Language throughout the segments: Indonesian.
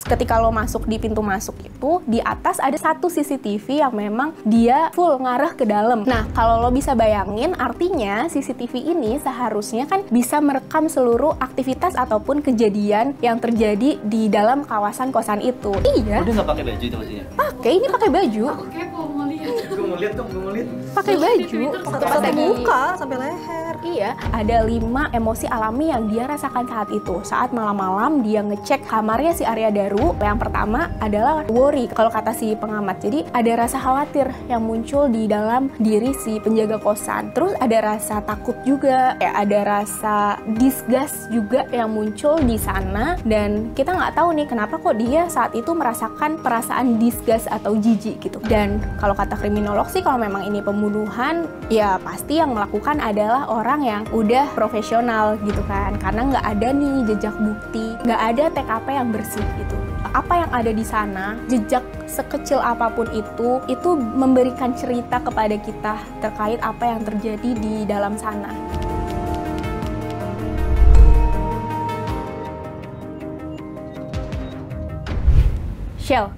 ketika lo masuk di pintu masuk itu, di atas ada satu CCTV yang memang dia full ngarah ke dalam. Nah, kalau lo bisa bayangin, artinya CCTV ini seharusnya kan bisa merekam seluruh aktivitas ataupun kejadian yang terjadi di dalam kawasan kosan itu. Iya. Udah nggak pakai baju itu maksudnya? Ini pakai baju. Aku kepo mau lihat. Gue mau lihat dong, gue mau lihat. Pakai baju. Sampai muka, sampai leher. Iya, ada 5 emosi alami yang dia rasakan saat itu. Saat malam-malam dia ngecek kamarnya si Arya Daru. Yang pertama adalah worry, kalau kata si pengamat. Jadi ada rasa khawatir yang muncul di dalam diri si penjaga kosan. Terus ada rasa takut juga, ada rasa disgust juga yang muncul di sana. Dan kita nggak tahu nih kenapa kok dia saat itu merasakan perasaan disgust atau jijik gitu. Dan kalau kata kriminolog sih, kalau memang ini pembunuhan, ya pasti yang melakukan adalah orang yang udah profesional gitu kan, karena nggak ada nih jejak bukti, nggak ada TKP yang bersih gitu. Apa yang ada di sana, jejak sekecil apapun itu memberikan cerita kepada kita terkait apa yang terjadi di dalam sana. Shell,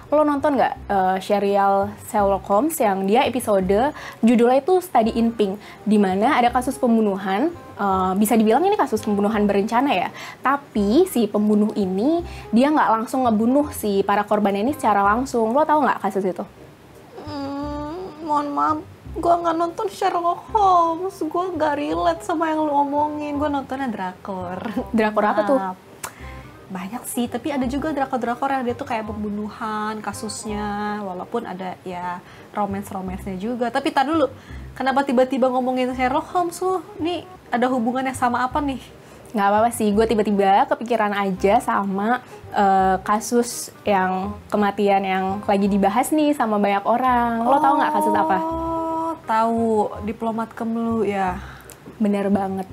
lo nonton nggak serial Sherlock Holmes yang dia episode judulnya itu Study in Pink, di mana ada kasus pembunuhan, bisa dibilang ini kasus pembunuhan berencana ya, tapi si pembunuh ini dia nggak langsung ngebunuh si para korban ini secara langsung. Lo tahu nggak kasus itu? Mohon maaf, gue nggak nonton Sherlock Holmes, gue nggak relate sama yang lo omongin, gue nontonnya drakor. Drakor apa tuh? Banyak sih, tapi ada juga drakor-drakor yang dia tuh kayak pembunuhan kasusnya, walaupun ada ya romance-romansnya juga. Tapi tar dulu, kenapa tiba-tiba ngomongin Sherlock Holmes lo? Nih ada hubungannya sama apa nih? Nggak apa-apa sih, gue tiba-tiba kepikiran aja sama kasus yang kematian yang lagi dibahas nih sama banyak orang. Lo tau nggak kasus apa? Oh, tahu, diplomat Kemlu ya. Bener banget.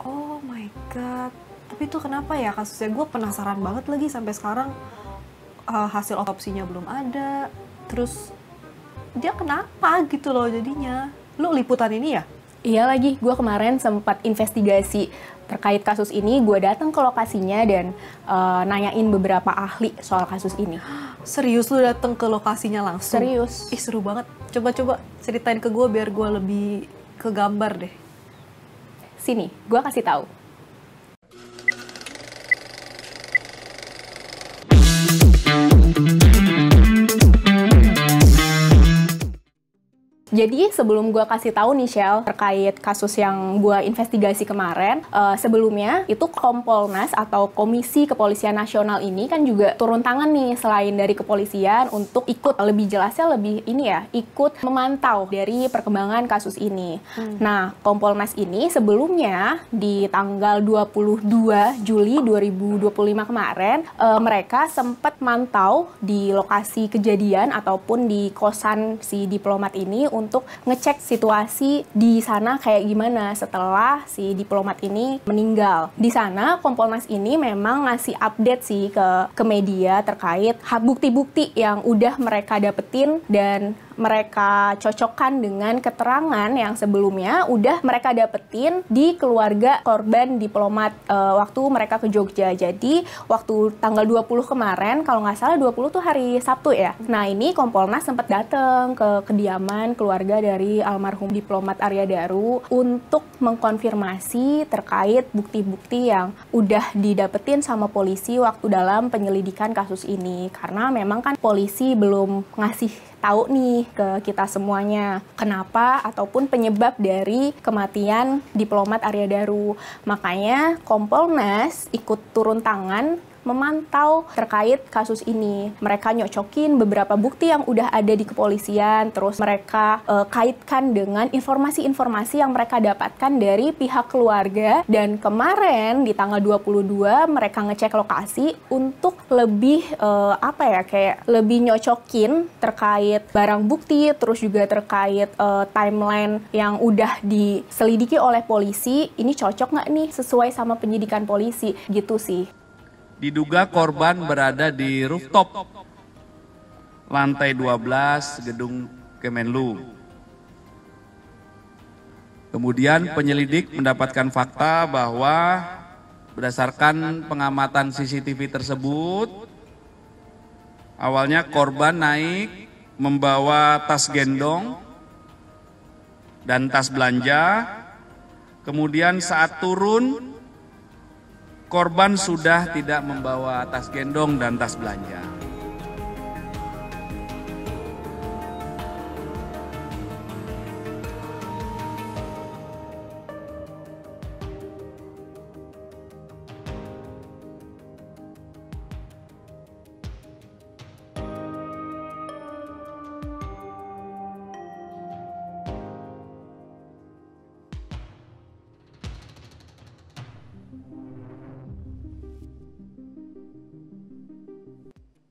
Oh my god. Tapi itu kenapa ya kasusnya? Gue penasaran banget lagi sampai sekarang, hasil otopsinya belum ada. Terus dia kenapa gitu loh jadinya? Lu liputan ini ya? Iya lagi, gue kemarin sempat investigasi terkait kasus ini. Gue datang ke lokasinya dan nanyain beberapa ahli soal kasus ini. Serius lu datang ke lokasinya langsung? Serius. Ih seru banget. Coba-coba ceritain ke gue biar gue lebih kegambar deh. Sini, gue kasih tahu. Jadi sebelum gue kasih tahu nih Shell terkait kasus yang gue investigasi kemarin, sebelumnya itu Kompolnas atau Komisi Kepolisian Nasional ini kan juga turun tangan nih selain dari kepolisian untuk ikut lebih jelasnya lebih ini ya, ikut memantau dari perkembangan kasus ini. Nah, Kompolnas ini sebelumnya di tanggal 22 Juli 2025 kemarin, mereka sempat mantau di lokasi kejadian ataupun di kosan si diplomat ini untuk ngecek situasi di sana kayak gimana setelah si diplomat ini meninggal. Di sana Kompolnas ini memang ngasih update sih ke media terkait bukti-bukti yang udah mereka dapetin dan mereka cocokkan dengan keterangan yang sebelumnya udah mereka dapetin di keluarga korban diplomat waktu mereka ke Jogja. Jadi waktu tanggal 20 kemarin, kalau nggak salah 20 tuh hari Sabtu ya. Nah ini Kompolnas sempat datang ke kediaman keluarga dari almarhum diplomat Arya Daru untuk mengkonfirmasi terkait bukti-bukti yang udah didapetin sama polisi waktu dalam penyelidikan kasus ini. Karena memang kan polisi belum ngasih tahu nih ke kita semuanya kenapa ataupun penyebab dari kematian diplomat Arya Daru. Makanya Kompolnas ikut turun tangan memantau terkait kasus ini. Mereka nyocokin beberapa bukti yang udah ada di kepolisian, terus mereka kaitkan dengan informasi-informasi yang mereka dapatkan dari pihak keluarga, dan kemarin di tanggal 22 mereka ngecek lokasi untuk lebih kayak lebih nyocokin terkait barang bukti, terus juga terkait timeline yang udah diselidiki oleh polisi, ini cocok nggak nih sesuai sama penyidikan polisi, gitu sih. Diduga korban berada di rooftop lantai 12 gedung Kemenlu. Kemudian penyelidik mendapatkan fakta bahwa berdasarkan pengamatan CCTV tersebut, Awalnya korban naik membawa tas gendong dan tas belanja. Kemudian saat turun, korban sudah tidak membawa tas gendong dan tas belanja.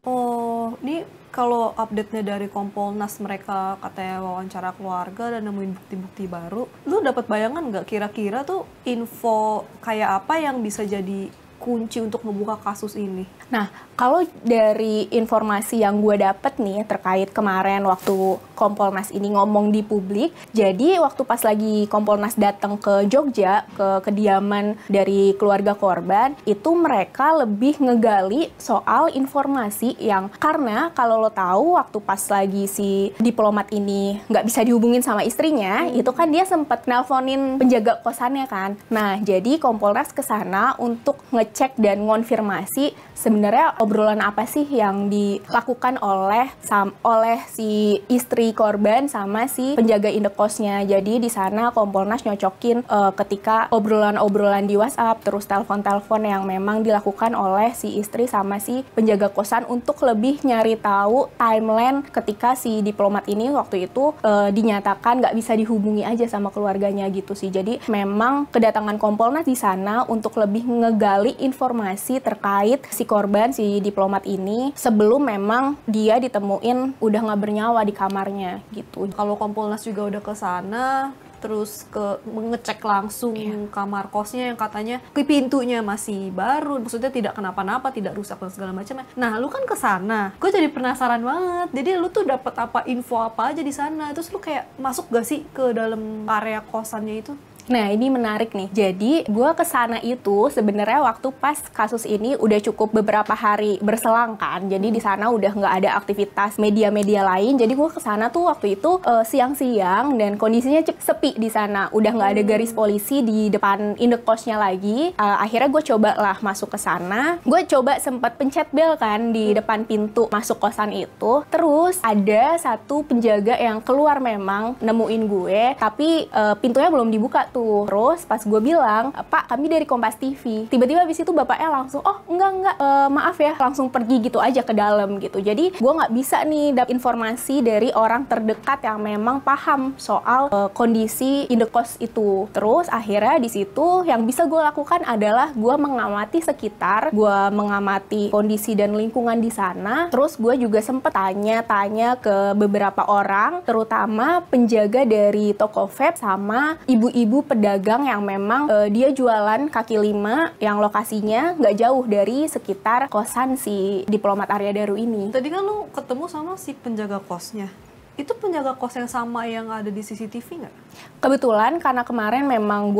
Oh, ini kalau update-nya dari Kompolnas, mereka katanya wawancara keluarga dan nemuin bukti-bukti baru. Lu dapat bayangan nggak kira-kira tuh info kayak apa yang bisa jadi kunci untuk ngebuka kasus ini? Nah, kalau dari informasi yang gue dapet nih terkait kemarin waktu Kompolnas ini ngomong di publik, jadi waktu pas lagi Kompolnas datang ke Jogja, ke kediaman dari keluarga korban, itu mereka lebih ngegali soal informasi yang, karena kalau lo tahu waktu pas lagi si diplomat ini nggak bisa dihubungin sama istrinya, itu kan dia sempat nelponin penjaga kosannya kan. Nah, jadi Kompolnas kesana untuk ngecek dan ngonfirmasi sebenarnya obrolan apa sih yang dilakukan oleh si istri korban sama si penjaga indekosnya. Jadi di sana Kompolnas nyocokin ketika obrolan-obrolan di WhatsApp, terus telepon-telepon yang memang dilakukan oleh si istri sama si penjaga kosan untuk lebih nyari tahu timeline ketika si diplomat ini waktu itu dinyatakan nggak bisa dihubungi aja sama keluarganya gitu sih. Jadi memang kedatangan Kompolnas di sana untuk lebih ngegali informasi terkait si korban, si diplomat ini sebelum memang dia ditemuin udah nggak bernyawa di kamarnya gitu. Kalau Kompolnas juga udah ke sana, terus mengecek langsung kamar kosnya yang katanya pintunya masih baru, maksudnya tidak kenapa-napa, tidak rusak dan segala macam. Nah, lu kan ke sana, gue jadi penasaran banget. Jadi lu tuh dapat apa info apa aja di sana? Terus lu kayak masuk gak sih ke dalam area kosannya itu? Nah, ini menarik nih. Jadi, gue kesana itu sebenarnya waktu pas kasus ini udah cukup beberapa hari berselang kan. Jadi, di sana udah nggak ada aktivitas media-media lain. Jadi, gue kesana tuh waktu itu siang-siang dan kondisinya sepi di sana. Udah nggak ada garis polisi di depan indekosnya lagi. Akhirnya gue coba lah masuk ke sana. Gue coba sempat pencet bel kan di depan pintu masuk kosan itu. Terus, ada satu penjaga yang keluar memang nemuin gue. Tapi pintunya belum dibuka tuh. Terus pas gue bilang, "Pak, kami dari Kompas TV." Tiba-tiba habis itu bapaknya langsung, "Oh, enggak, maaf ya," langsung pergi gitu aja ke dalam gitu. Jadi gue nggak bisa nih dapet informasi dari orang terdekat yang memang paham soal kondisi indekos itu. Terus akhirnya di situ yang bisa gue lakukan adalah gue mengamati sekitar, gue mengamati kondisi dan lingkungan di sana. Terus gue juga sempet tanya-tanya ke beberapa orang, terutama penjaga dari toko vape sama ibu-ibu pedagang yang memang dia jualan kaki lima yang lokasinya nggak jauh dari sekitar kosan si diplomat Arya Daru ini. Tadi kan lu ketemu sama si penjaga kosnya. Itu penjaga kos yang sama yang ada di CCTV nggak? Kebetulan karena kemarin memang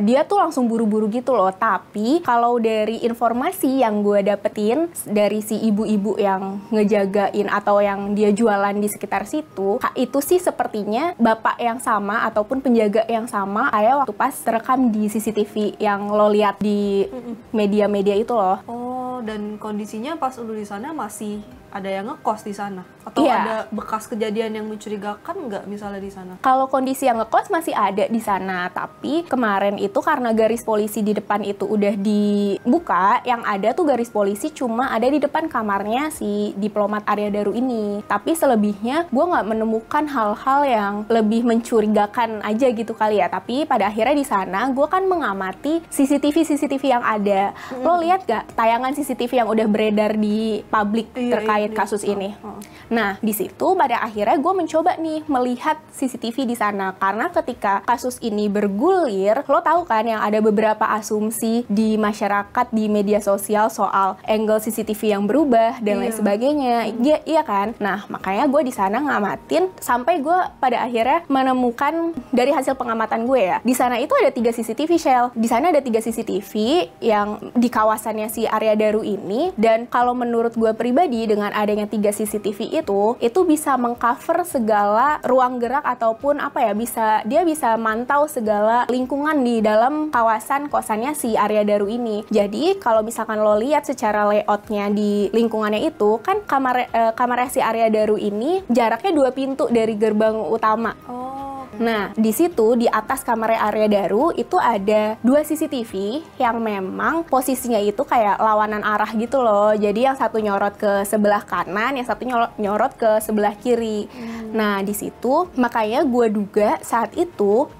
dia tuh langsung buru-buru gitu loh. Tapi kalau dari informasi yang gue dapetin dari si ibu-ibu yang ngejagain atau yang dia jualan di sekitar situ, itu sih sepertinya bapak yang sama ataupun penjaga yang sama kayak waktu pas terekam di CCTV yang lo lihat di media-media itu loh. Oh, dan kondisinya pas lu di sana masih ada yang ngekos di sana? Atau Iya. ada bekas kejadian yang mencurigakan nggak misalnya di sana? Kalau kondisi yang ngekos masih ada di sana, tapi kemarin itu karena garis polisi di depan itu udah dibuka, yang ada tuh garis polisi cuma ada di depan kamarnya si diplomat Arya Daru ini. Tapi selebihnya gue nggak menemukan hal-hal yang lebih mencurigakan aja gitu kali ya. Tapi pada akhirnya di sana gue kan mengamati CCTV yang ada. Lo lihat gak tayangan CCTV yang udah beredar di publik terkait kasus ini? Nah, di situ pada akhirnya gue mencoba nih melihat CCTV di sana, karena ketika kasus ini bergulir, lo tahu kan yang ada beberapa asumsi di masyarakat, di media sosial soal angle CCTV yang berubah dan lain sebagainya. Iya kan? Nah, makanya gue di sana ngamatin sampai gue pada akhirnya menemukan dari hasil pengamatan gue ya, di sana itu ada 3 CCTV, Shell. Di sana ada 3 CCTV yang di kawasannya si Arya Daru ini, dan kalau menurut gue pribadi dengan dengan adanya 3 CCTV itu bisa mengcover segala ruang gerak ataupun apa ya, dia bisa mantau segala lingkungan di dalam kawasan kosannya si Arya Daru ini. Jadi kalau misalkan lo lihat secara layoutnya di lingkungannya itu kan kamarnya si Arya Daru ini jaraknya 2 pintu dari gerbang utama. Nah, di situ di atas kamar Arya Daru itu ada 2 CCTV yang memang posisinya itu kayak lawanan arah gitu loh. Jadi yang satu nyorot ke sebelah kanan, yang satu nyorot ke sebelah kiri. Nah, di situ makanya gue duga saat itu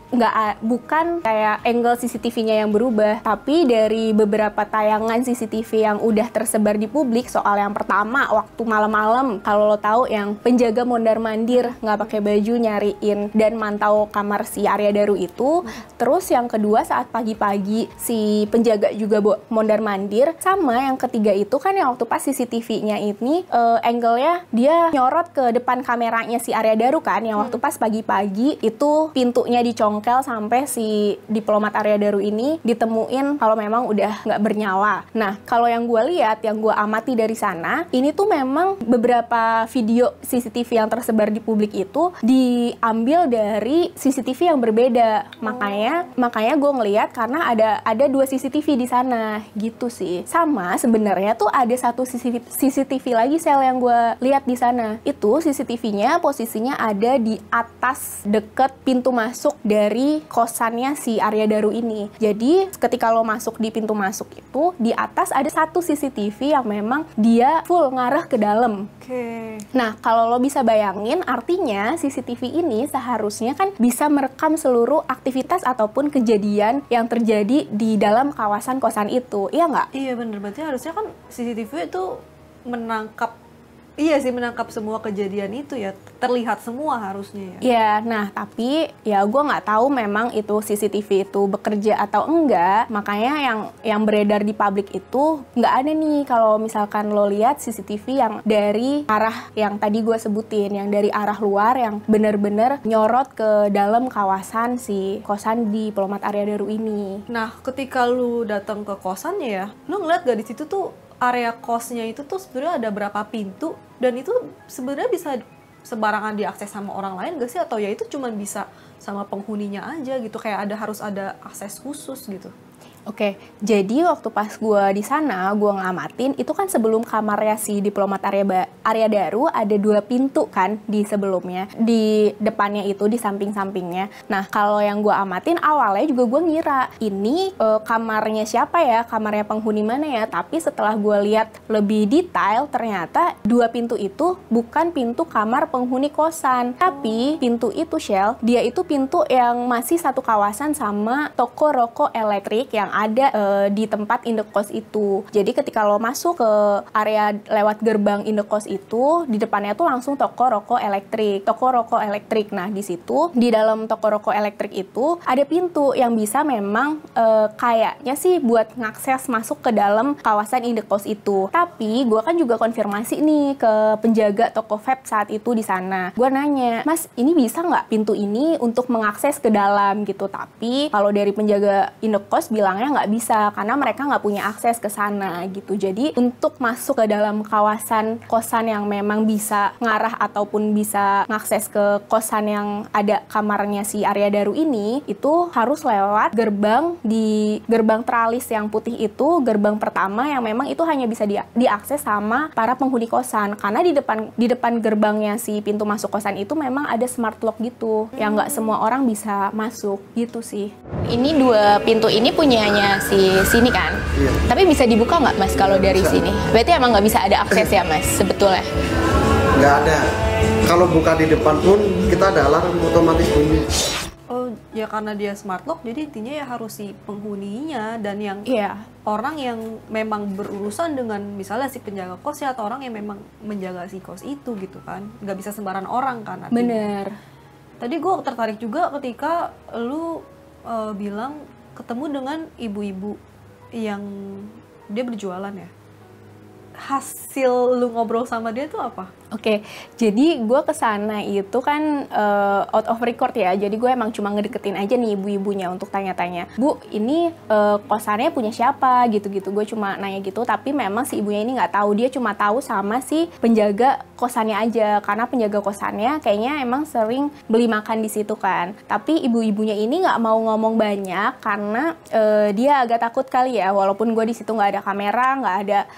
bukan kayak angle CCTV-nya yang berubah, tapi dari beberapa tayangan CCTV yang udah tersebar di publik. Soal yang pertama waktu malam-malam, kalau lo tahu yang penjaga mondar-mandir nggak pakai baju nyariin dan mantau kamar si Arya Daru itu. Terus yang kedua saat pagi-pagi si penjaga juga mondar-mandir. Sama yang ketiga itu kan yang waktu pas CCTV-nya ini angle-nya dia nyorot ke depan kameranya si Arya Daru kan, yang waktu pas pagi-pagi itu pintunya dicongkel sampai si diplomat Arya Daru ini ditemuin kalau memang udah nggak bernyawa. Nah, kalau yang gue lihat, yang gue amati dari sana, ini tuh memang beberapa video CCTV yang tersebar di publik itu diambil dari CCTV yang berbeda. Makanya gue ngelihat karena ada 2 CCTV di sana gitu sih. Sama sebenarnya tuh ada satu CCTV lagi sel yang gue lihat di sana. Itu CCTV-nya posisinya ada di atas deket pintu masuk dari kosannya si Arya Daru ini. Jadi ketika lo masuk di pintu masuk itu, di atas ada satu CCTV yang memang dia full ngarah ke dalam. Nah, kalau lo bisa bayangin, artinya CCTV ini seharusnya kan bisa merekam seluruh aktivitas ataupun kejadian yang terjadi di dalam kawasan kosan itu. Iya nggak? Iya bener, berarti harusnya kan CCTV itu menangkap semua kejadian itu ya, terlihat semua harusnya ya. Iya, nah tapi ya gue nggak tahu memang itu CCTV itu bekerja atau enggak. Makanya yang beredar di publik itu nggak ada nih kalau misalkan lo lihat CCTV yang dari arah yang tadi gue sebutin, yang dari arah luar yang bener-bener nyorot ke dalam kawasan si kosan diplomat Arya Daru ini. Nah, ketika lu datang ke kosannya ya, lu ngeliat gak di situ tuh area kosnya itu tuh sebenarnya ada berapa pintu, dan itu sebenarnya bisa sembarangan diakses sama orang lain gak sih, atau ya itu cuma bisa sama penghuninya aja gitu, kayak harus ada akses khusus gitu? Oke, jadi waktu pas gue di sana, gue ngamatin itu kan sebelum kamarnya si diplomat Arya Daru ada 2 pintu kan di sebelumnya, di depannya itu, di samping-sampingnya. Nah, kalau yang gue amatin awalnya juga gue ngira ini kamarnya siapa ya, kamarnya penghuni mana ya. Tapi setelah gue lihat lebih detail, ternyata 2 pintu itu bukan pintu kamar penghuni kosan, tapi pintu itu Shell, dia itu pintu yang masih satu kawasan sama toko rokok elektrik yang ada di tempat indekos itu. Jadi ketika lo masuk ke area lewat gerbang indekos itu, di depannya tuh langsung toko rokok elektrik. Nah, di situ di dalam toko rokok elektrik itu ada pintu yang bisa memang kayaknya sih buat ngakses masuk ke dalam kawasan indekos itu. Tapi gue kan juga konfirmasi nih ke penjaga toko vape saat itu di sana. Gue nanya, "Mas, ini bisa nggak pintu ini untuk mengakses ke dalam gitu?" Tapi kalau dari penjaga indekos bilang nggak bisa karena mereka nggak punya akses ke sana gitu. Jadi untuk masuk ke dalam kawasan kosan yang memang bisa ngarah ataupun bisa ngakses ke kosan yang ada kamarnya si Arya Daru ini, itu harus lewat gerbang teralis yang putih itu, gerbang pertama yang memang itu hanya bisa diakses sama para penghuni kosan, karena di depan gerbangnya si pintu masuk kosan itu memang ada smart lock gitu yang nggak semua orang bisa masuk gitu sih. Ini 2 pintu ini punyanya si sini kan? Iya. Tapi bisa dibuka nggak Mas kalau dari sini? Berarti emang nggak bisa ada akses ya Mas sebetulnya? Nggak ada. Kalau buka di depan pun kita ada alarm otomatis bunyi. Oh ya, karena dia smart lock, jadi intinya ya harus si penghuninya dan yang orang yang memang berurusan dengan misalnya si penjaga kos ya, atau orang yang memang menjaga si kos itu gitu kan. Nggak bisa sembarangan orang kan artinya. Bener. Tadi gue tertarik juga ketika lu bilang ketemu dengan ibu-ibu yang dia berjualan ya. hasil lu ngobrol sama dia tuh apa? Oke, jadi gue kesana itu kan out of record ya, jadi gue emang cuma ngedeketin aja nih ibu-ibunya untuk tanya-tanya, Bu, ini kosannya punya siapa gitu-gitu, gue cuma nanya gitu, tapi memang si ibunya ini nggak tahu, dia cuma tahu sama si penjaga kosannya aja, karena penjaga kosannya kayaknya emang sering beli makan di situ kan, tapi ibu-ibunya ini nggak mau ngomong banyak karena dia agak takut kali ya, walaupun gue di situ nggak ada kamera,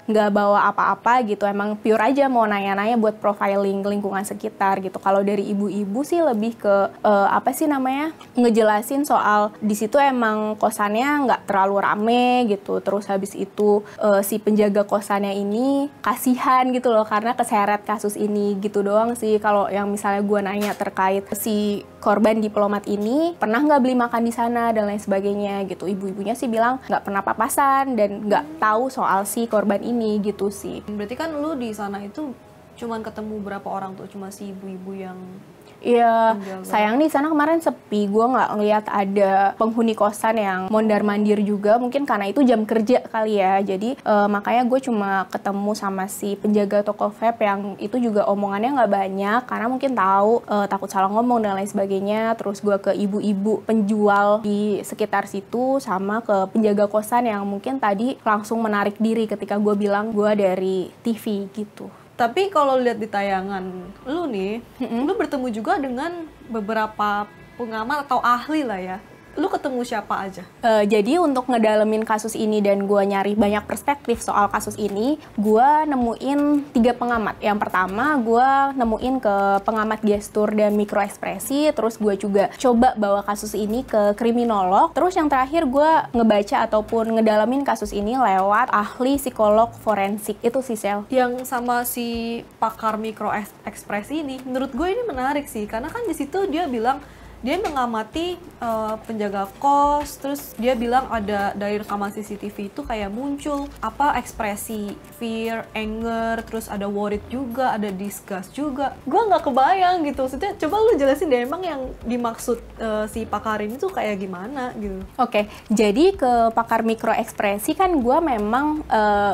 nggak bawa apa-apa gitu, emang pure aja mau nanya-nanya buat profiling lingkungan sekitar gitu. Kalau dari ibu-ibu sih lebih ke ngejelasin soal di situ emang kosannya nggak terlalu rame gitu. Terus habis itu si penjaga kosannya ini kasihan gitu loh karena keseret kasus ini gitu doang sih. Kalau yang misalnya gue nanya terkait si korban diplomat ini pernah nggak beli makan di sana dan lain sebagainya gitu. Ibu-ibunya sih bilang nggak pernah papasan dan nggak tahu soal si korban ini gitu sih. Berarti kan lu di sana itu cuman ketemu berapa orang tuh? Cuma si ibu-ibu yang Iya, sayang nih sana kemarin sepi, gue nggak ngeliat ada penghuni kosan yang mondar-mandir juga, mungkin karena itu jam kerja kali ya, jadi makanya gue cuma ketemu sama si penjaga toko vape yang itu juga omongannya nggak banyak, karena mungkin tahu takut salah ngomong dan lain sebagainya, terus gue ke ibu-ibu penjual di sekitar situ, sama ke penjaga kosan yang mungkin tadi langsung menarik diri ketika gue bilang gue dari TV gitu. Tapi kalau lihat di tayangan lu nih, lu bertemu juga dengan beberapa pengamat atau ahli lah ya. Lu ketemu siapa aja? Jadi untuk ngedalemin kasus ini dan gue nyari banyak perspektif soal kasus ini, gue nemuin 3 pengamat. Yang pertama gue nemuin ke pengamat gestur dan mikroekspresi, terus gue juga coba bawa kasus ini ke kriminolog, terus yang terakhir gue ngebaca ataupun ngedalamin kasus ini lewat ahli psikolog forensik. Itu sih, Sel. Yang sama si pakar mikroekspresi ini, menurut gue ini menarik sih, karena kan di situ dia bilang dia mengamati penjaga kos, terus dia bilang ada dari rekaman CCTV itu kayak muncul apa ekspresi fear, anger, terus ada worried juga, ada disgust juga. Gue nggak kebayang gitu. Maksudnya coba lu jelasin deh emang yang dimaksud si pakar ini tuh kayak gimana gitu. Oke, jadi ke pakar mikroekspresi kan gue memang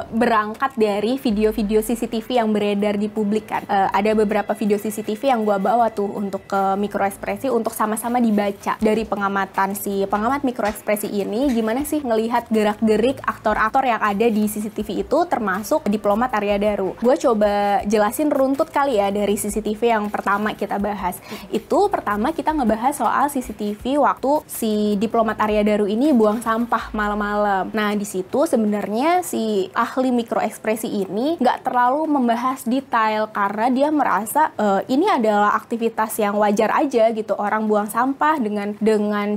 berangkat dari video-video CCTV yang beredar di publik kan. Ada beberapa video CCTV yang gue bawa tuh untuk ke mikroekspresi untuk sama-sama dibaca dari pengamatan si pengamat mikroekspresi ini gimana sih ngelihat gerak-gerik aktor-aktor yang ada di CCTV itu termasuk diplomat Arya Daru. Gue coba jelasin runtut kali ya dari CCTV yang pertama kita bahas. Itu pertama kita ngebahas soal CCTV waktu si diplomat Arya Daru ini buang sampah malam-malam. Nah di situ sebenarnya si ahli mikroekspresi ini nggak terlalu membahas detail karena dia merasa ini adalah aktivitas yang wajar aja gitu, orang buang sampah dengan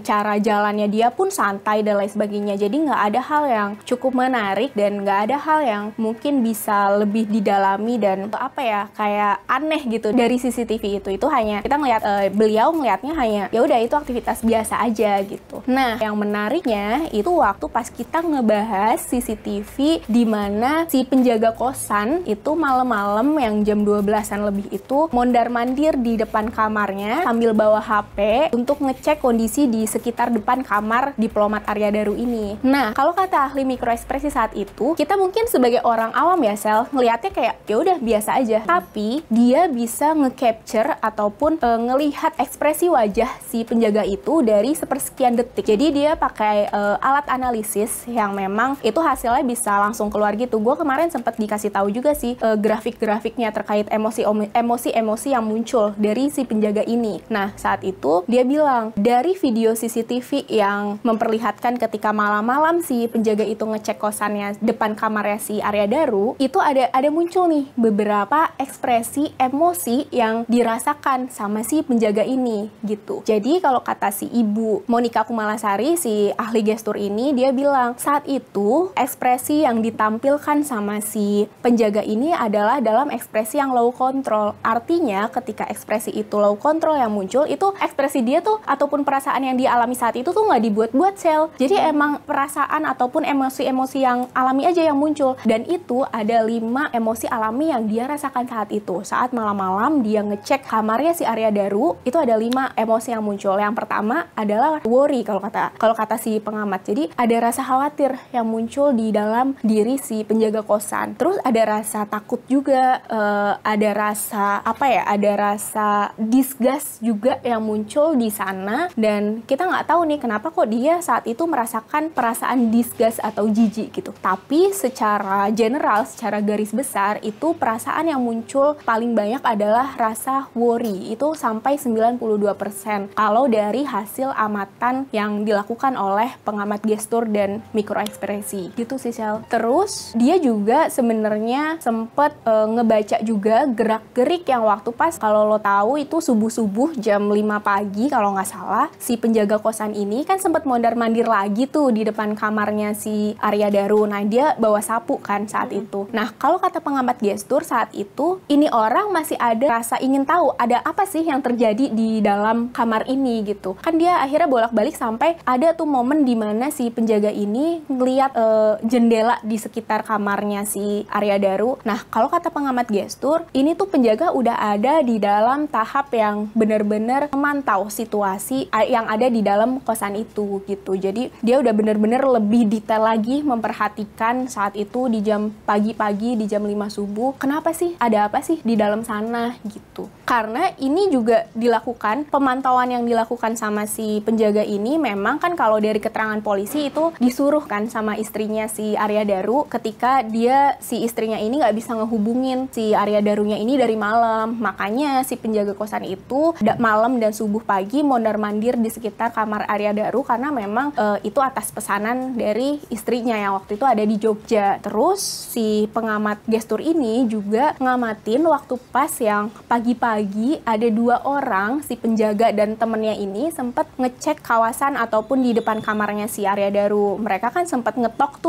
cara jalannya dia pun santai dan lain sebagainya. Jadi nggak ada hal yang cukup menarik dan nggak ada hal yang mungkin bisa lebih didalami dan apa ya kayak aneh gitu dari CCTV itu. Itu hanya kita ngeliat beliau ngelihatnya hanya ya udah itu aktivitas biasa aja gitu. Nah yang menariknya itu waktu pas kita ngebahas CCTV di mana si penjaga kosan itu malam-malam yang jam 12-an lebih itu mondar-mandir di depan kamarnya sambil bawa HP untuk ngecek kondisi di sekitar depan kamar diplomat Arya Daru ini. Nah, kalau kata ahli mikroekspresi saat itu, kita mungkin sebagai orang awam ya, Sel, ngelihatnya kayak ya udah biasa aja. Tapi dia bisa nge-capture ataupun ngelihat ekspresi wajah si penjaga itu dari sepersekian detik. Jadi dia pakai alat analisis yang memang itu hasilnya bisa langsung keluar gitu. Gue kemarin sempat dikasih tahu juga sih grafik-grafiknya terkait emosi-emosi yang muncul dari si penjaga ini. Nah, saat itu dia bilang dari video CCTV yang memperlihatkan ketika malam-malam si penjaga itu ngecek kosannya depan kamarnya si Arya Daru, itu ada muncul nih beberapa ekspresi emosi yang dirasakan sama si penjaga ini gitu. Jadi kalau kata si Ibu Monica Kumalasari, si ahli gestur ini, dia bilang saat itu ekspresi yang ditampilkan sama si penjaga ini adalah dalam ekspresi yang low control. Artinya ketika ekspresi itu low control yang muncul itu ekspresi situasi dia tuh ataupun perasaan yang dia alami saat itu tuh nggak dibuat-buat, Sel. Jadi emang perasaan ataupun emosi-emosi yang alami aja yang muncul. Dan itu ada 5 emosi alami yang dia rasakan saat itu. Saat malam-malam dia ngecek kamarnya si Arya Daru, itu ada 5 emosi yang muncul. Yang pertama adalah worry kalau kata si pengamat. Jadi ada rasa khawatir yang muncul di dalam diri si penjaga kosan. Terus ada rasa takut juga, ada rasa ada rasa disgust juga yang muncul di sana. Dan kita nggak tahu nih kenapa kok dia saat itu merasakan perasaan disgust atau jijik gitu. Tapi secara general, secara garis besar, itu perasaan yang muncul paling banyak adalah rasa worry. Itu sampai 92% kalau dari hasil amatan yang dilakukan oleh pengamat gestur dan mikroekspresi gitu sih, Sel. Terus dia juga sebenarnya sempet ngebaca juga gerak-gerik yang waktu pas, kalau lo tahu itu subuh-subuh jam 5 pagi kalau nggak salah, si penjaga kosan ini kan sempet mondar-mandir lagi tuh di depan kamarnya si Arya Daru. Nah, dia bawa sapu kan saat itu. Nah, kalau kata pengamat gestur saat itu, ini orang masih ada rasa ingin tahu ada apa sih yang terjadi di dalam kamar ini gitu. Kan dia akhirnya bolak-balik sampai ada tuh momen di mana si penjaga ini ngeliat jendela di sekitar kamarnya si Arya Daru. Nah, kalau kata pengamat gestur, ini tuh penjaga udah ada di dalam tahap yang benar-benar memantau situasi yang ada di dalam kosan itu gitu. Jadi dia udah benar-benar lebih detail lagi memperhatikan saat itu di jam pagi-pagi, di jam 5 subuh. Kenapa sih? Ada apa sih di dalam sana gitu. Karena ini juga dilakukan, pemantauan yang dilakukan sama si penjaga ini memang kan kalau dari keterangan polisi itu disuruh kan sama istrinya si Arya Daru ketika si istrinya ini nggak bisa ngehubungin si Arya Darunya ini dari malam. Makanya si penjaga kosan itu malam dan subuh pagi mondar-mandir di sekitar kamar Arya Daru karena memang itu atas pesanan dari istrinya yang waktu itu ada di Jogja. Terus si pengamat gestur ini juga ngamatin waktu pas yang pagi-pagi ada 2 orang, si penjaga dan temennya ini sempat ngecek kawasan ataupun di depan kamarnya si Arya Daru. Mereka kan sempat ngetok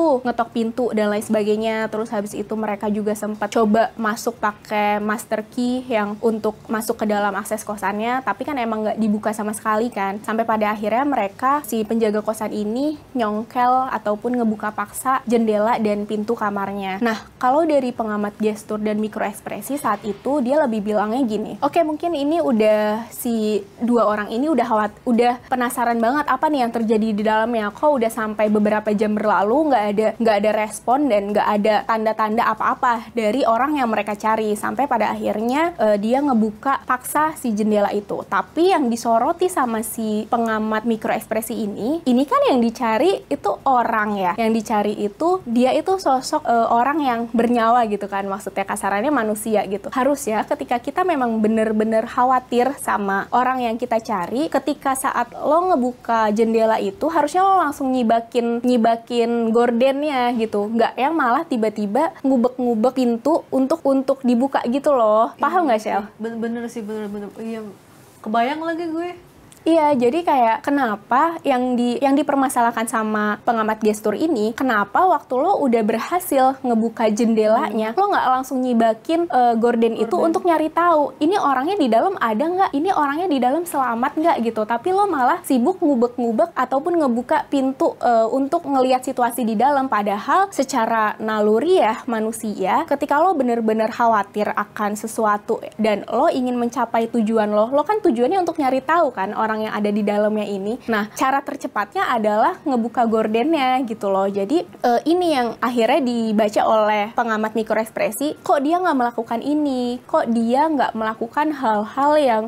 pintu dan lain sebagainya. Terus habis itu mereka juga sempat coba masuk pakai master key yang untuk masuk ke dalam akses kosannya, tapi kan emang nggak dibuka sama sekali kan. Sampai pada akhirnya mereka, si penjaga kosan ini nyongkel ataupun ngebuka paksa jendela dan pintu kamarnya. Nah, kalau dari pengamat gestur dan mikroekspresi saat itu dia lebih bilangnya gini, oke, mungkin ini udah si 2 orang ini udah penasaran banget apa nih yang terjadi di dalamnya. Kok udah sampai beberapa jam berlalu nggak ada respon dan nggak ada tanda-tanda apa-apa dari orang yang mereka cari. Sampai pada akhirnya dia ngebuka paksa si jendela itu. Tapi yang disoroti sama si pengamat mikroekspresi ini kan yang dicari itu orang ya. Yang dicari itu dia itu sosok orang yang bernyawa gitu kan. Maksudnya kasarannya manusia gitu. Harus ya ketika kita memang bener-bener khawatir sama orang yang kita cari, ketika saat lo ngebuka jendela itu harusnya lo langsung nyibakin gordennya gitu, nggak yang malah tiba-tiba ngubek-ngubek pintu untuk dibuka gitu loh. Paham nggak, Shell? Bener sih, bener. Iya, kebayang lagi gue. Iya, jadi kayak kenapa yang dipermasalahkan sama pengamat gestur ini, kenapa waktu lo udah berhasil ngebuka jendelanya, lo nggak langsung nyibakin gorden itu untuk nyari tahu, ini orangnya di dalam ada nggak, ini orangnya di dalam selamat nggak gitu, tapi lo malah sibuk ngubek-ngubek ataupun ngebuka pintu untuk ngelihat situasi di dalam, padahal secara naluri ya manusia, ketika lo bener-bener khawatir akan sesuatu dan lo ingin mencapai tujuan lo kan tujuannya untuk nyari tahu kan orang yang ada di dalamnya ini. Nah, cara tercepatnya adalah ngebuka gordennya gitu loh. Jadi ini yang akhirnya dibaca oleh pengamat mikroekspresi, kok dia nggak melakukan ini, kok dia nggak melakukan hal-hal yang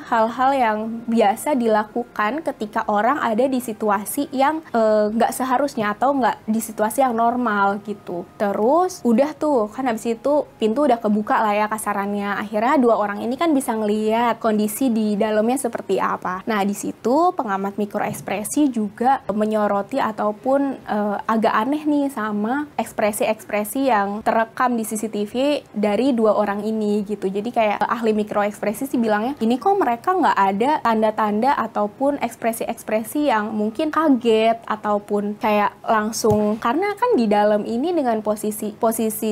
hal-hal yang biasa dilakukan ketika orang ada di situasi yang nggak seharusnya atau nggak di situasi yang normal gitu. Terus udah tuh kan habis itu pintu udah kebuka lah ya kasarannya. Akhirnya 2 orang ini kan bisa ngelihat kondisi di dalamnya seperti apa. Nah, di situ pengamat mikroekspresi juga menyoroti ataupun agak aneh nih sama ekspresi-ekspresi yang terekam di CCTV dari 2 orang ini gitu. Jadi kayak ahli mikroekspresi sih bilangnya, ini kok mereka nggak ada tanda-tanda ataupun ekspresi-ekspresi yang mungkin kaget ataupun kayak langsung, karena kan di dalam ini dengan posisi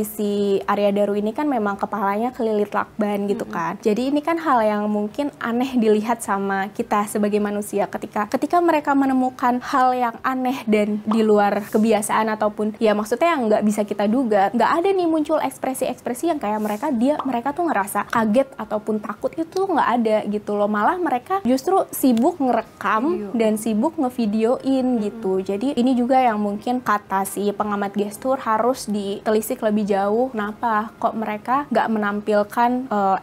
si Arya Daru ini kan memang kepalanya kelilit lakban gitu kan. Jadi ini kan hal yang mungkin aneh dilihat sama kita sebagai manusia ketika mereka menemukan hal yang aneh dan di luar kebiasaan ataupun ya maksudnya yang nggak bisa kita duga, nggak ada nih muncul ekspresi-ekspresi yang kayak mereka tuh ngerasa kaget ataupun takut, itu nggak ada gitu loh. Malah mereka justru sibuk ngerekam dan sibuk ngevideoin gitu. Jadi ini juga yang mungkin kata si pengamat gestur harus ditelisik lebih jauh. Kenapa kok mereka nggak menampilkan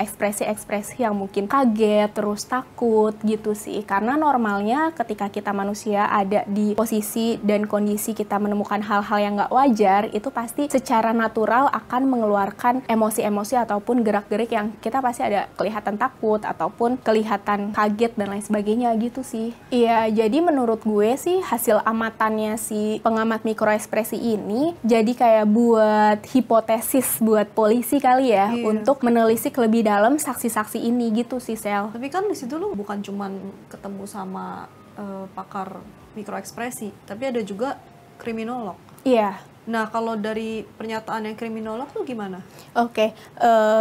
ekspresi-ekspresi yang mungkin kaget terus takut gitu sih? Karena normalnya ketika kita manusia ada di posisi dan kondisi kita menemukan hal-hal yang nggak wajar, itu pasti secara natural akan mengeluarkan emosi-emosi ataupun gerak-gerik yang kita pasti ada kelihatan takut ataupun kelihatan kaget dan lain sebagainya gitu sih. Iya, jadi menurut gue sih hasil amatannya si pengamat mikroekspresi ini jadi kayak buat hipotesis buat polisi kali ya, untuk menelisik lebih dalam saksi-saksi ini gitu sih, Sel. Tapi kan di situ lu bukan cuman ketemu sama pakar mikroekspresi, tapi ada juga kriminolog. Iya. Nah, kalau dari pernyataan yang kriminolog tuh gimana? Oke,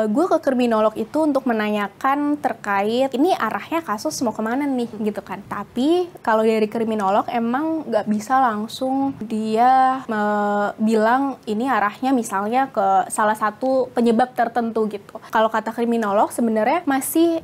gue ke kriminolog itu untuk menanyakan terkait ini arahnya kasus mau kemana nih gitu kan. Tapi kalau dari kriminolog emang nggak bisa langsung dia bilang ini arahnya misalnya ke salah satu penyebab tertentu gitu. Kalau kata kriminolog sebenarnya masih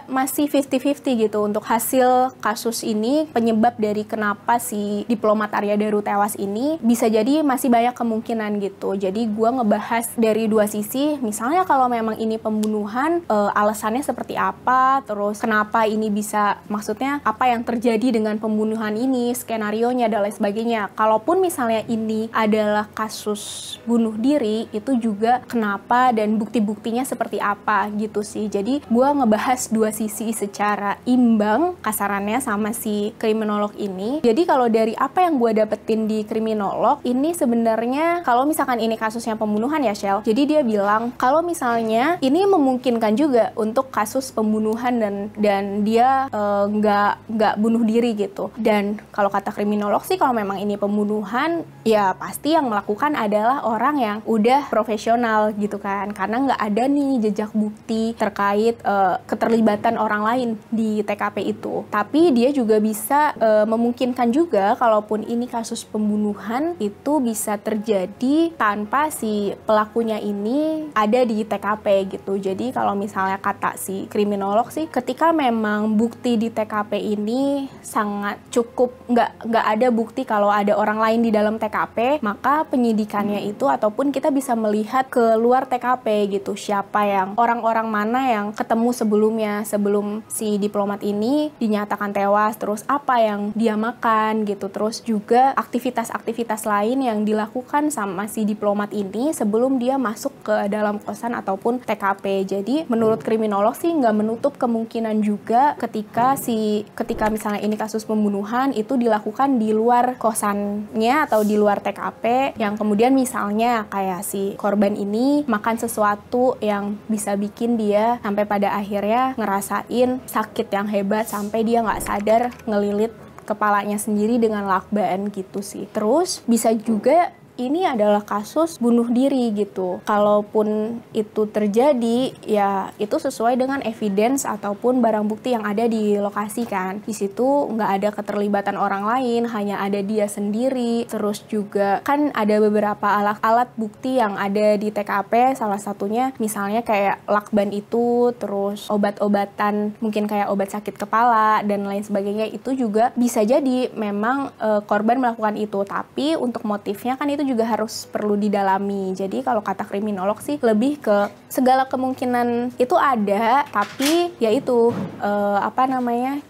masih 50-50 gitu untuk hasil kasus ini, penyebab dari kenapa si diplomat Arya Daru tewas ini bisa jadi masih banyak kemungkinan gitu. Jadi gue ngebahas dari dua sisi. Misalnya kalau memang ini pembunuhan, alasannya seperti apa, terus kenapa ini bisa, maksudnya apa yang terjadi dengan pembunuhan ini, skenarionya dan lain sebagainya. Kalaupun misalnya ini adalah kasus bunuh diri, itu juga kenapa dan bukti-buktinya seperti apa gitu sih. Jadi gue ngebahas dua sisi secara imbang kasarannya sama si kriminolog ini. Jadi kalau dari apa yang gue dapetin di kriminolog ini sebenarnya kalau misalkan ini kasusnya pembunuhan ya, Shell. Jadi dia bilang kalau misalnya ini memungkinkan juga untuk kasus pembunuhan dan dia nggak bunuh diri gitu. Dan kalau kata kriminolog sih kalau memang ini pembunuhan ya pasti yang melakukan adalah orang yang udah profesional gitu kan. Karena nggak ada nih jejak bukti terkait keterlibatan orang lain di TKP itu. Tapi dia juga bisa memungkinkan juga kalaupun ini kasus pembunuhan itu bisa terjadi tanpa si pelakunya ini ada di TKP gitu. Jadi kalau misalnya kata si kriminolog sih, ketika memang bukti di TKP ini sangat cukup, nggak ada bukti kalau ada orang lain di dalam TKP, maka penyidikannya itu ataupun kita bisa melihat ke luar TKP gitu, siapa yang orang-orang mana yang ketemu sebelum si diplomat ini dinyatakan tewas, terus apa yang dia makan gitu, terus juga aktivitas-aktivitas lain yang dilakukan sama si diplomat ini sebelum dia masuk ke dalam kosan ataupun TKP. Jadi menurut kriminolog sih nggak menutup kemungkinan juga ketika misalnya ini kasus pembunuhan itu dilakukan di luar kosannya atau di luar TKP, yang kemudian misalnya kayak si korban ini makan sesuatu yang bisa bikin dia sampai pada akhirnya ngerasain sakit yang hebat sampai dia nggak sadar ngelilit kepalanya sendiri dengan lakban gitu sih. Terus bisa juga ini adalah kasus bunuh diri gitu. Kalaupun itu terjadi, ya itu sesuai dengan evidence ataupun barang bukti yang ada di lokasi kan. Di situ nggak ada keterlibatan orang lain, hanya ada dia sendiri. Terus juga kan ada beberapa alat bukti yang ada di TKP, salah satunya misalnya kayak lakban itu, terus obat-obatan mungkin kayak obat sakit kepala dan lain sebagainya, itu juga bisa jadi memang korban melakukan itu. Tapi untuk motifnya kan itu juga harus perlu didalami. Jadi kalau kata kriminolog sih lebih ke segala kemungkinan itu ada, tapi ya itu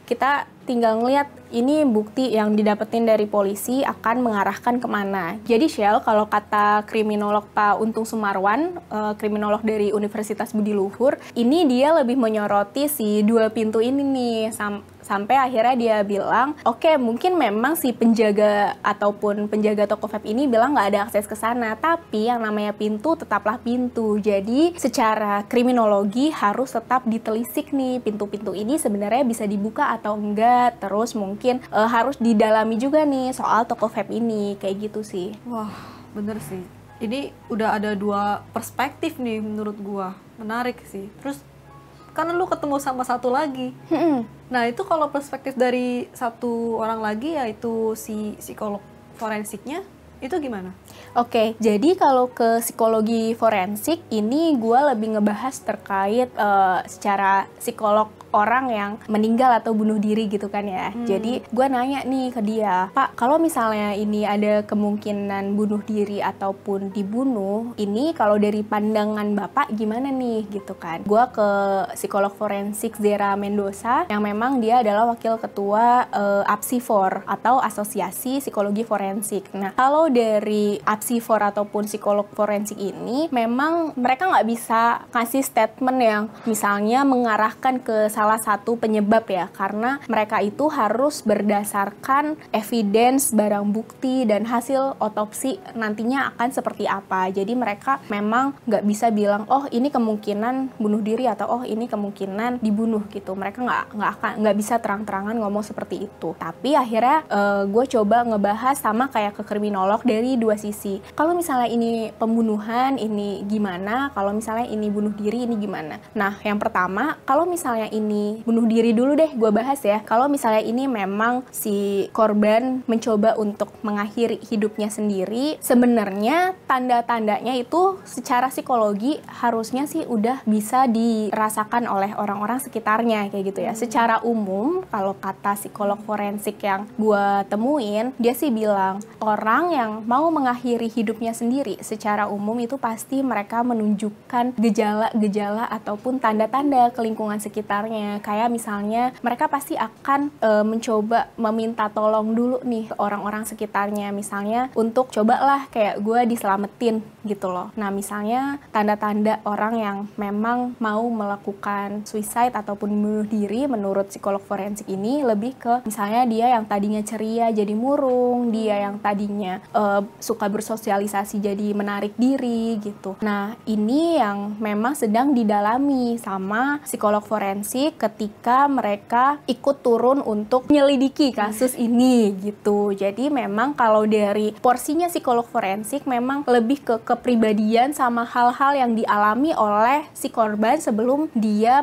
kita tinggal ngeliat ini bukti yang didapetin dari polisi akan mengarahkan kemana. Jadi Shell, kalau kata kriminolog Pak Untung Sumarwan, kriminolog dari Universitas Budi Luhur, ini dia lebih menyoroti si dua pintu ini nih, sampai akhirnya dia bilang, oke, mungkin memang si penjaga ataupun penjaga toko vape ini bilang nggak ada akses ke sana, tapi yang namanya pintu tetaplah pintu. Jadi secara kriminologi harus tetap ditelisik nih, pintu-pintu ini sebenarnya bisa dibuka atau enggak. Terus mungkin harus didalami juga nih soal toko vape ini, kayak gitu sih. Wah, bener sih. Ini udah ada dua perspektif nih menurut gua. Menarik sih. Terus karena lu ketemu sama satu lagi. Nah itu kalau perspektif dari satu orang lagi, yaitu si psikolog forensiknya, itu gimana? Oke, jadi kalau ke psikologi forensik ini gue lebih ngebahas terkait secara psikolog orang yang meninggal atau bunuh diri gitu kan ya. Jadi gue nanya nih ke dia, Pak, kalau misalnya ini ada kemungkinan bunuh diri ataupun dibunuh, ini kalau dari pandangan Bapak gimana nih gitu kan. Gue ke psikolog forensik Zera Mendoza yang memang dia adalah wakil ketua APSIFOR atau Asosiasi Psikologi Forensik. Nah, kalau dari APSIFOR ataupun psikolog forensik ini memang mereka nggak bisa kasih statement yang misalnya mengarahkan ke salah satu penyebab ya, karena mereka itu harus berdasarkan evidence, barang bukti, dan hasil otopsi nantinya akan seperti apa. Jadi mereka memang nggak bisa bilang, oh ini kemungkinan bunuh diri atau oh ini kemungkinan dibunuh gitu. Mereka nggak bisa terang-terangan ngomong seperti itu. Tapi akhirnya gue coba ngebahas sama kayak ke kriminolog dari dua sisi. Kalau misalnya ini pembunuhan, ini gimana? Kalau misalnya ini bunuh diri, ini gimana? Nah, yang pertama, kalau misalnya ini bunuh diri dulu deh gue bahas ya. Kalau misalnya ini memang si korban mencoba untuk mengakhiri hidupnya sendiri, sebenarnya tanda-tandanya itu secara psikologi harusnya sih udah bisa dirasakan oleh orang-orang sekitarnya kayak gitu ya. Secara umum, kalau kata psikolog forensik yang gue temuin, dia sih bilang orang yang mau mengakhiri hidupnya sendiri secara umum itu pasti mereka menunjukkan gejala-gejala ataupun tanda-tanda ke lingkungan sekitarnya. Kayak misalnya mereka pasti akan mencoba meminta tolong dulu nih ke orang-orang sekitarnya, misalnya untuk cobalah kayak gue diselamatin gitu loh. Nah misalnya tanda-tanda orang yang memang mau melakukan suicide ataupun bunuh diri menurut psikolog forensik ini lebih ke misalnya dia yang tadinya ceria jadi murung, dia yang tadinya suka bersosialisasi jadi menarik diri gitu. Nah ini yang memang sedang didalami sama psikolog forensik ketika mereka ikut turun untuk menyelidiki kasus ini gitu. Jadi memang kalau dari porsinya psikolog forensik memang lebih ke kepribadian sama hal-hal yang dialami oleh si korban sebelum dia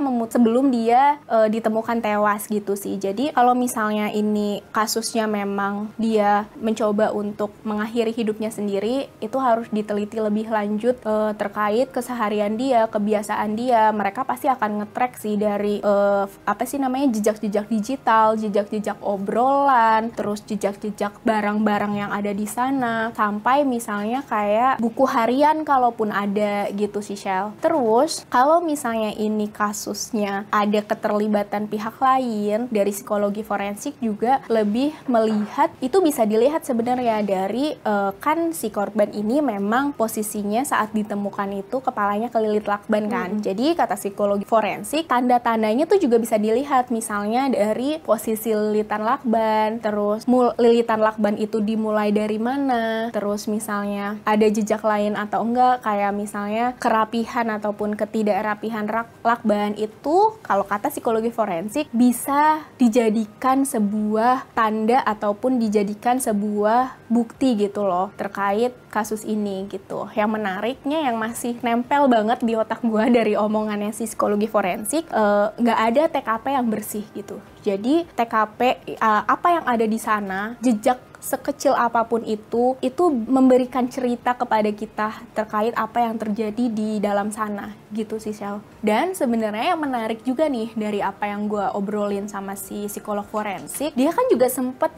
ditemukan tewas gitu sih. Jadi kalau misalnya ini kasusnya memang dia mencoba untuk mengakhiri hidupnya sendiri, itu harus diteliti lebih lanjut terkait keseharian dia, kebiasaan dia. Mereka pasti akan nge-track sih dari jejak-jejak digital, jejak-jejak obrolan, terus jejak-jejak barang-barang yang ada di sana, sampai misalnya kayak buku harian kalaupun ada gitu sih Shell. Terus kalau misalnya ini kasusnya ada keterlibatan pihak lain, dari psikologi forensik juga lebih melihat, itu bisa dilihat sebenarnya dari kan si korban ini memang posisinya saat ditemukan itu kepalanya kelilit lakban kan. Jadi kata psikologi forensik, tanda-tandanya tuh juga bisa dilihat misalnya dari posisi lilitan lakban, terus lilitan lakban itu dimulai dari mana, terus misalnya ada jejak lain atau enggak, kayak misalnya kerapihan ataupun ketidakrapihan lakban itu kalau kata psikologi forensik bisa dijadikan sebuah tanda ataupun dijadikan sebuah bukti gitu loh terkait kasus ini gitu. Yang menariknya yang masih nempel banget di otak gue dari omongannya si psikologi forensik, nggak ada TKP yang bersih gitu. Jadi TKP apa yang ada di sana, jejak sekecil apapun itu memberikan cerita kepada kita terkait apa yang terjadi di dalam sana gitu sih Shell. Dan sebenarnya yang menarik juga nih dari apa yang gue obrolin sama si psikolog forensik, dia kan juga sempet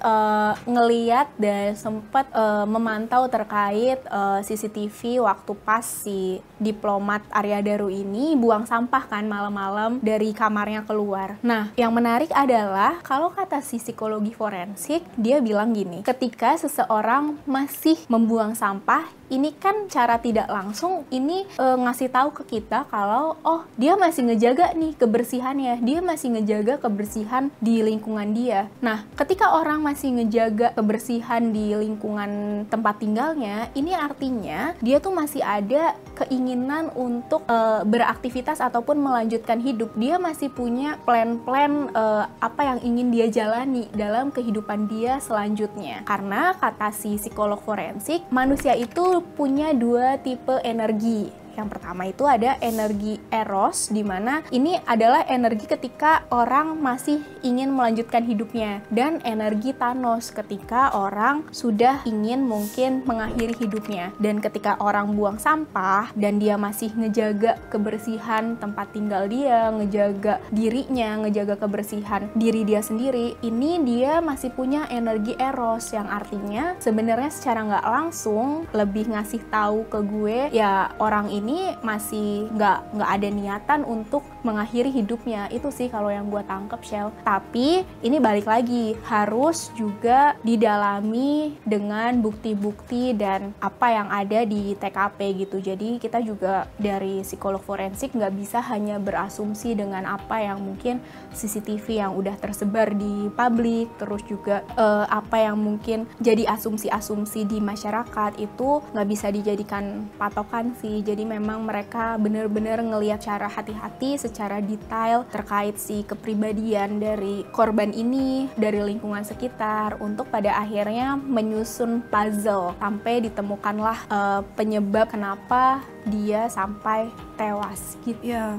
ngeliat dan sempet memantau terkait CCTV waktu pas si diplomat Arya Daru ini buang sampah kan malam-malam dari kamarnya keluar. Nah yang menarik adalah kalau kata si psikologi forensik, dia bilang gini, ketika seseorang masih membuang sampah, ini kan cara tidak langsung ini ngasih tahu ke kita kalau oh dia masih ngejaga nih kebersihannya, dia masih ngejaga kebersihan di lingkungan dia. Nah ketika orang masih ngejaga kebersihan di lingkungan tempat tinggalnya, ini artinya dia tuh masih ada keinginan untuk beraktivitas ataupun melanjutkan hidup. Dia masih punya plan-plan apa yang ingin dia jalani dalam kehidupan dia selanjutnya. Karena kata si psikolog forensik, manusia itu punya dua tipe energi. Yang pertama itu ada energi eros, di mana ini adalah energi ketika orang masih ingin melanjutkan hidupnya, dan energi Thanos ketika orang sudah ingin mungkin mengakhiri hidupnya. Dan ketika orang buang sampah dan dia masih ngejaga kebersihan tempat tinggal dia, ngejaga dirinya, ngejaga kebersihan diri dia sendiri, ini dia masih punya energi eros, yang artinya sebenarnya secara nggak langsung lebih ngasih tahu ke gue ya orang ini masih nggak ada niatan untuk mengakhiri hidupnya. Itu sih kalau yang gue tangkep, Shell. Tapi ini balik lagi harus juga didalami dengan bukti-bukti dan apa yang ada di TKP gitu. Jadi kita juga dari psikolog forensik nggak bisa hanya berasumsi dengan apa yang mungkin CCTV yang udah tersebar di publik, terus juga apa yang mungkin jadi asumsi-asumsi di masyarakat, itu nggak bisa dijadikan patokan sih. Jadi memang mereka benar-benar ngelihat secara hati-hati, secara detail terkait si kepribadian dari korban ini, dari lingkungan sekitar, untuk pada akhirnya menyusun puzzle sampai ditemukanlah penyebab kenapa dia sampai tewas gitu. Ya,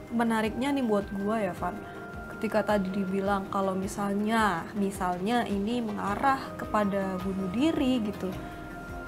menariknya nih buat gua ya, Van, ketika tadi dibilang kalau misalnya ini mengarah kepada bunuh diri gitu.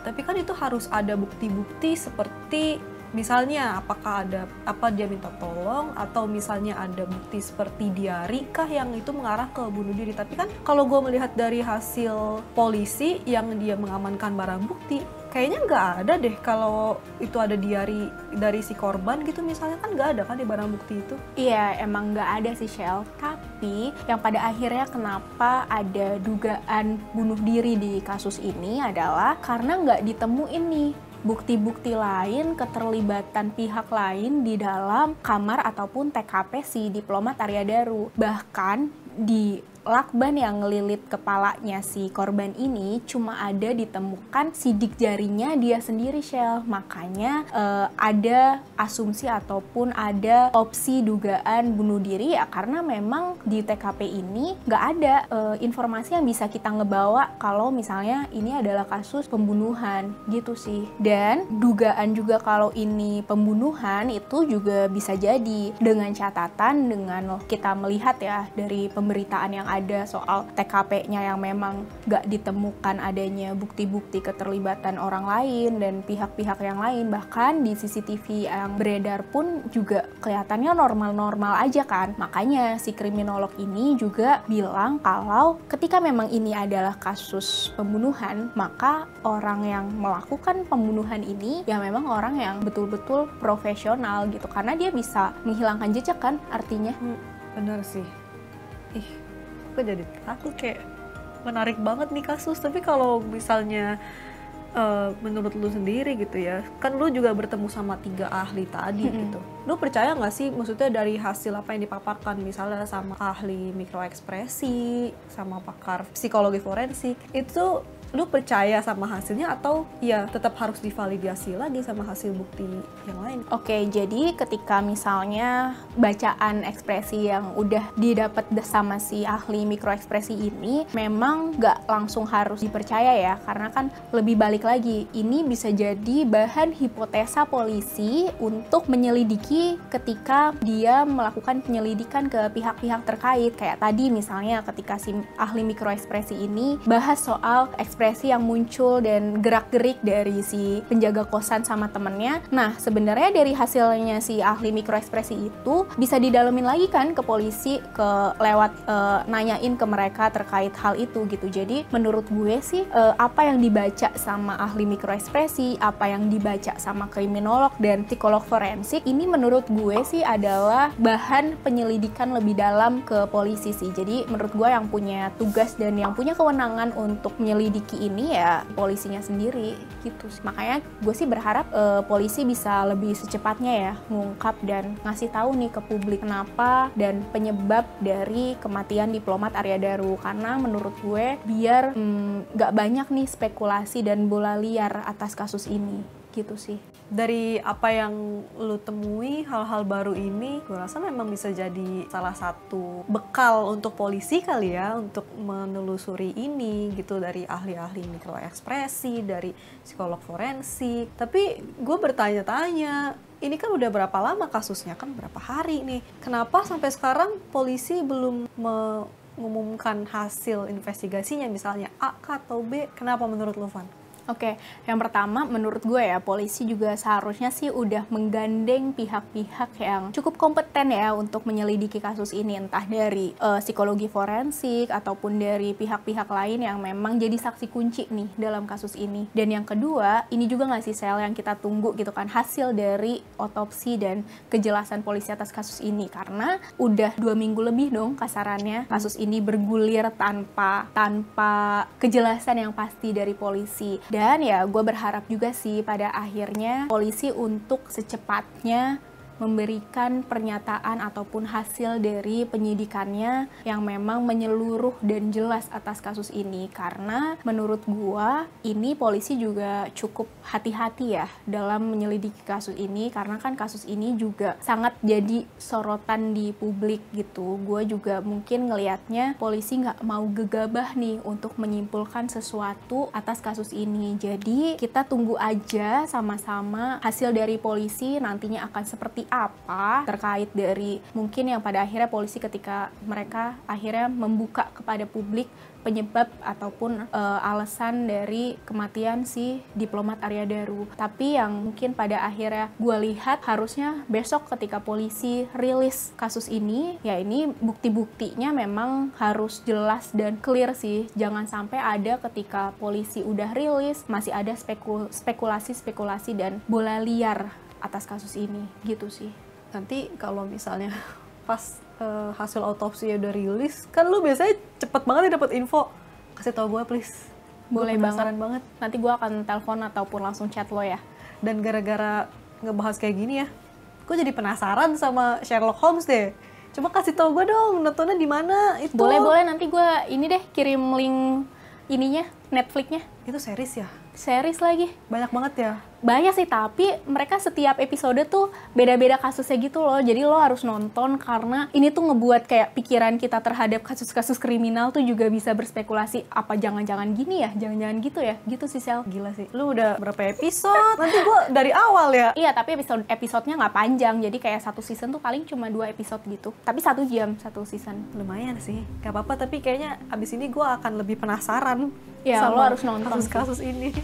Tapi kan itu harus ada bukti-bukti seperti misalnya apa dia minta tolong, atau misalnya ada bukti seperti diari kah yang itu mengarah ke bunuh diri. Tapi kan kalau gue melihat dari hasil polisi yang dia mengamankan barang bukti, kayaknya nggak ada deh kalau itu ada diari dari si korban gitu misalnya, kan nggak ada kan di barang bukti itu. Iya, emang nggak ada sih, Shell. Tapi yang pada akhirnya kenapa ada dugaan bunuh diri di kasus ini adalah karena nggak ditemuin nih bukti-bukti lain, keterlibatan pihak lain di dalam kamar ataupun TKP si diplomat Arya Daru. Bahkan di lakban yang ngelilit kepalanya si korban ini cuma ada ditemukan sidik jarinya dia sendiri, Shell. Makanya ada asumsi ataupun ada opsi dugaan bunuh diri ya, karena memang di TKP ini nggak ada informasi yang bisa kita ngebawa kalau misalnya ini adalah kasus pembunuhan gitu sih. Dan dugaan juga kalau ini pembunuhan itu juga bisa jadi dengan catatan, dengan kita melihat ya dari pemberitaan yang ada soal TKP-nya yang memang nggak ditemukan adanya bukti-bukti keterlibatan orang lain dan pihak-pihak yang lain. Bahkan di CCTV yang beredar pun juga kelihatannya normal-normal aja kan. Makanya si kriminolog ini juga bilang kalau ketika memang ini adalah kasus pembunuhan, maka orang yang melakukan pembunuhan ini ya memang orang yang betul-betul profesional gitu, karena dia bisa menghilangkan jejak kan artinya. Bener sih. Gue jadi takut, kayak menarik banget nih kasus. Tapi kalau misalnya menurut lu sendiri gitu ya, kan lu juga bertemu sama 3 ahli tadi gitu. Lu percaya nggak sih, maksudnya dari hasil apa yang dipaparkan misalnya sama ahli mikroekspresi, sama pakar psikologi forensik, itu lu percaya sama hasilnya atau ya tetap harus divalidasi lagi sama hasil bukti yang lain? Oke, jadi ketika misalnya bacaan ekspresi yang udah didapat sama si ahli mikroekspresi ini memang nggak langsung harus dipercaya ya, karena kan lebih balik lagi, ini bisa jadi bahan hipotesa polisi untuk menyelidiki ketika dia melakukan penyelidikan ke pihak-pihak terkait. Kayak tadi misalnya ketika si ahli mikroekspresi ini bahas soal ekspresi yang muncul dan gerak-gerik dari si penjaga kosan sama temennya. Nah, sebenarnya dari hasilnya si ahli mikroekspresi itu bisa didalemin lagi kan ke polisi, lewat nanyain ke mereka terkait hal itu gitu. Jadi menurut gue sih apa yang dibaca sama ahli mikroekspresi, apa yang dibaca sama kriminolog dan psikolog forensik, ini menurut gue sih adalah bahan penyelidikan lebih dalam ke polisi sih. Jadi menurut gue yang punya tugas dan yang punya kewenangan untuk menyelidiki ini ya polisinya sendiri gitu sih. Makanya gue sih berharap polisi bisa lebih secepatnya ya ngungkap dan ngasih tahu nih ke publik kenapa dan penyebab dari kematian diplomat Arya Daru, karena menurut gue biar nggak banyak nih spekulasi dan bola liar atas kasus ini gitu sih. Dari apa yang lu temui, hal-hal baru ini, gue rasa memang bisa jadi salah satu bekal untuk polisi kali ya, untuk menelusuri ini gitu, dari ahli-ahli mikroekspresi, dari psikolog forensik. Tapi gue bertanya-tanya, ini kan udah berapa lama kasusnya, kan berapa hari nih. Kenapa sampai sekarang polisi belum mengumumkan hasil investigasinya, misalnya A kah atau B? Kenapa menurut lu, Van? Oke, yang pertama menurut gue ya, polisi juga seharusnya sih udah menggandeng pihak-pihak yang cukup kompeten ya untuk menyelidiki kasus ini, entah dari psikologi forensik ataupun dari pihak-pihak lain yang memang jadi saksi kunci nih dalam kasus ini. Dan yang kedua, ini juga nggak sih Sel yang kita tunggu gitu kan, hasil dari otopsi dan kejelasan polisi atas kasus ini, karena udah 2 minggu lebih dong kasarannya kasus ini bergulir tanpa kejelasan yang pasti dari polisi. Dan ya gue berharap juga sih pada akhirnya polisi untuk secepatnya memberikan pernyataan ataupun hasil dari penyidikannya yang memang menyeluruh dan jelas atas kasus ini, karena menurut gua ini polisi juga cukup hati-hati ya dalam menyelidiki kasus ini, karena kan kasus ini juga sangat jadi sorotan di publik gitu. Gua juga mungkin ngelihatnya polisi nggak mau gegabah nih untuk menyimpulkan sesuatu atas kasus ini. Jadi kita tunggu aja sama-sama hasil dari polisi nantinya akan seperti apa terkait dari mungkin yang pada akhirnya polisi ketika mereka akhirnya membuka kepada publik penyebab ataupun alasan dari kematian si diplomat Arya Daru. Tapi yang mungkin pada akhirnya gue lihat harusnya besok ketika polisi rilis kasus ini, ya ini bukti-buktinya memang harus jelas dan clear sih. Jangan sampai ada ketika polisi udah rilis masih ada spekulasi-spekulasi dan bola liar atas kasus ini gitu sih. Nanti kalau misalnya pas hasil otopsi udah rilis, kan lu biasanya cepet banget nih dapet info. Kasih tau gue please. Boleh Gua penasaran banget. Nanti gue akan telepon ataupun langsung chat lo ya. Dan gara-gara ngebahas kayak gini ya, gue jadi penasaran sama Sherlock Holmes deh. Coba kasih tau gue dong, nontonnya di mana itu. Boleh, nanti gue ini deh kirim link ininya, Netflix-nya. Itu series ya? Series lagi. Banyak banget ya? Banyak sih, tapi mereka setiap episode tuh beda-beda kasusnya gitu loh. Jadi lo harus nonton karena ini tuh ngebuat kayak pikiran kita terhadap kasus-kasus kriminal tuh juga bisa berspekulasi, apa jangan-jangan gini ya, jangan-jangan gitu ya. Gitu sih Sel. Gila sih, lu udah berapa episode? Nanti gue dari awal ya? Iya, tapi episodenya nggak panjang. Jadi kayak satu season tuh paling cuma 2 episode gitu. Tapi 1 jam satu season. Lumayan sih, gak apa-apa. Tapi kayaknya abis ini gue akan lebih penasaran Ya, sama lo harus nonton kasus-kasus ini.